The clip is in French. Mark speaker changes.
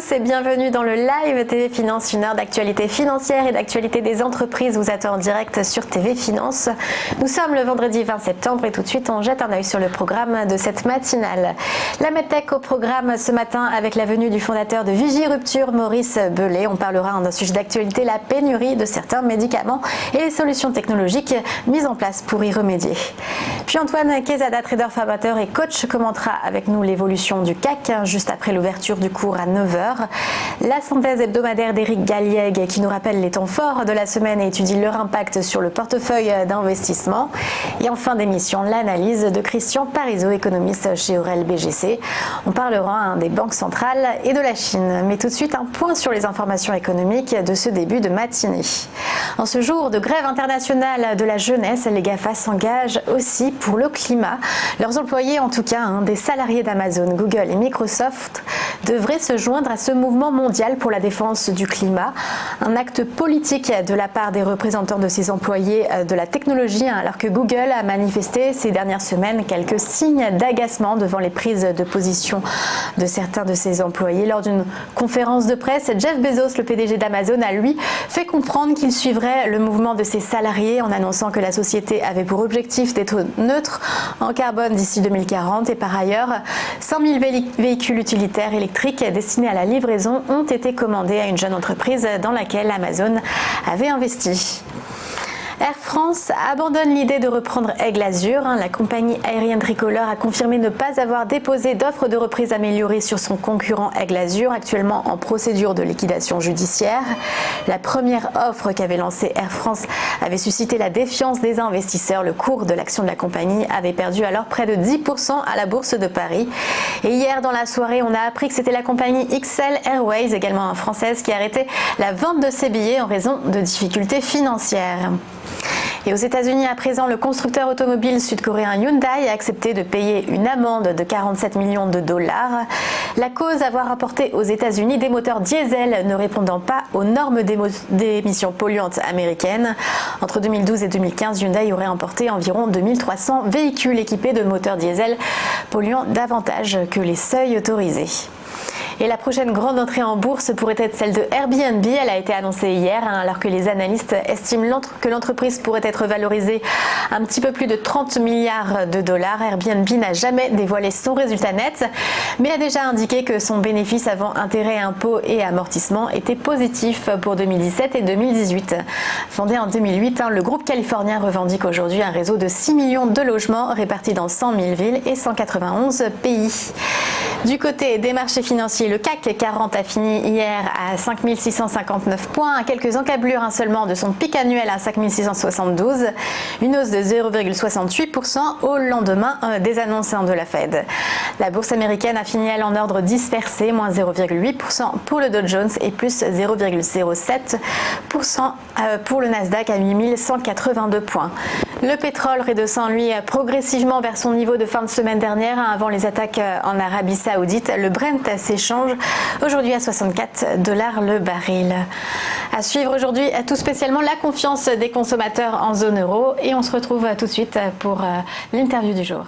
Speaker 1: tous et bienvenue dans le Live TV Finance, une heure d'actualité financière et d'actualité des entreprises vous attend en direct sur TV Finance. Nous sommes le vendredi 20 septembre et tout de suite on jette un œil sur le programme de cette matinale. La Medtech au programme ce matin avec la venue du fondateur de Vigirupture, Maurice Bellet. On parlera d'un sujet d'actualité, la pénurie de certains médicaments et les solutions technologiques mises en place pour y remédier. Puis Antoine Quezada, trader formateur et coach, commentera avec nous l'évolution du CAC juste après l'ouverture du cours à 9h. La synthèse hebdomadaire d'Éric Galliègue qui nous rappelle les temps forts de la semaine et étudie leur impact sur le portefeuille d'investissement. Et en fin d'émission, l'analyse de Christian Parizeau, économiste chez Aurel BGC. On parlera des banques centrales et de la Chine. Mais tout de suite, un point sur les informations économiques de ce début de matinée. En ce jour de grève internationale de la jeunesse, les GAFA s'engagent aussi pour le climat. Leurs employés, en tout cas, des salariés d'Amazon, Google et Microsoft, devraient se joindre à ce mouvement mondial pour la défense du climat. Un acte politique de la part des représentants de ces employés de la technologie, alors que Google a manifesté ces dernières semaines quelques signes d'agacement devant les prises de position de certains de ses employés. Lors d'une conférence de presse, Jeff Bezos, le PDG d'Amazon, a lui fait comprendre qu'il suivrait le mouvement de ses salariés en annonçant que la société avait pour objectif d'être neutre en carbone d'ici 2040 et par ailleurs 100 000 véhicules utilitaires électriques destinés à la livraison ont été commandés à une jeune entreprise dans laquelle Amazon avait investi. Air France abandonne l'idée de reprendre Aigle Azur. La compagnie aérienne tricolore a confirmé ne pas avoir déposé d'offre de reprise améliorée sur son concurrent Aigle Azur, actuellement en procédure de liquidation judiciaire. La première offre qu'avait lancée Air France avait suscité la défiance des investisseurs. Le cours de l'action de la compagnie avait perdu alors près de 10% à la bourse de Paris. Et hier dans la soirée, on a appris que c'était la compagnie XL Airways, également française, qui arrêtait la vente de ses billets en raison de difficultés financières. Et aux États-Unis, à présent, le constructeur automobile sud-coréen Hyundai a accepté de payer une amende de 47 millions de dollars. La cause, avoir apporté aux États-Unis des moteurs diesel ne répondant pas aux normes d'émissions polluantes américaines. Entre 2012 et 2015, Hyundai aurait importé environ 2300 véhicules équipés de moteurs diesel polluant davantage que les seuils autorisés. Et la prochaine grande entrée en bourse pourrait être celle de Airbnb. Elle a été annoncée hier, alors que les analystes estiment que l'entreprise pourrait être valorisée un petit peu plus de 30 milliards de dollars. Airbnb n'a jamais dévoilé son résultat net, mais a déjà indiqué que son bénéfice avant intérêts, impôts et amortissements était positif pour 2017 et 2018. Fondé en 2008, le groupe californien revendique aujourd'hui un réseau de 6 millions de logements répartis dans 100 000 villes et 191 pays. Du côté des marchés financiers, le CAC 40 a fini hier à 5 659 points, à quelques encablures seulement de son pic annuel à 5 672, une hausse de 0,68% au lendemain des annonces de la Fed. La bourse américaine a fini elle en ordre dispersé, moins 0,8% pour le Dow Jones et plus 0,07% pour le Nasdaq à 8 182 points. Le pétrole redescend lui progressivement vers son niveau de fin de semaine dernière avant les attaques en Arabie Saoudite. Le Brent s'échange aujourd'hui à 64 $ le baril. À suivre aujourd'hui tout spécialement la confiance des consommateurs en zone euro et on se retrouve tout de suite pour l'interview du jour.